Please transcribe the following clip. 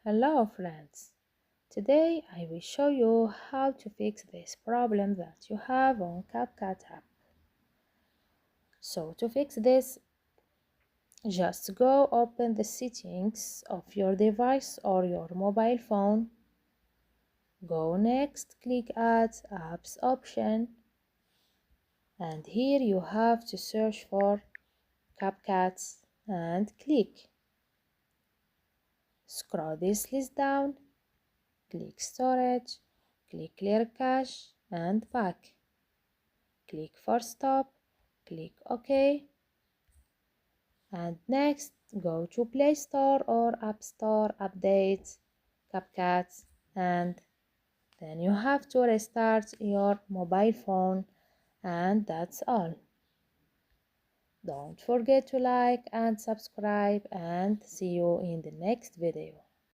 Hello friends, today I will show you how to fix this problem that you have on CapCut app. So to fix this, just go open the settings of your device or your mobile phone. Go next, click Add Apps option, and here you have to search for CapCut and click. Scroll this list down. Click Storage, click Clear Cache and Back. Click for Stop, click OK. And next, go to Play Store or App Store, update CapCut, and then you have to restart your mobile phone, and that's all. Don't forget to like and subscribe, and see you in the next video.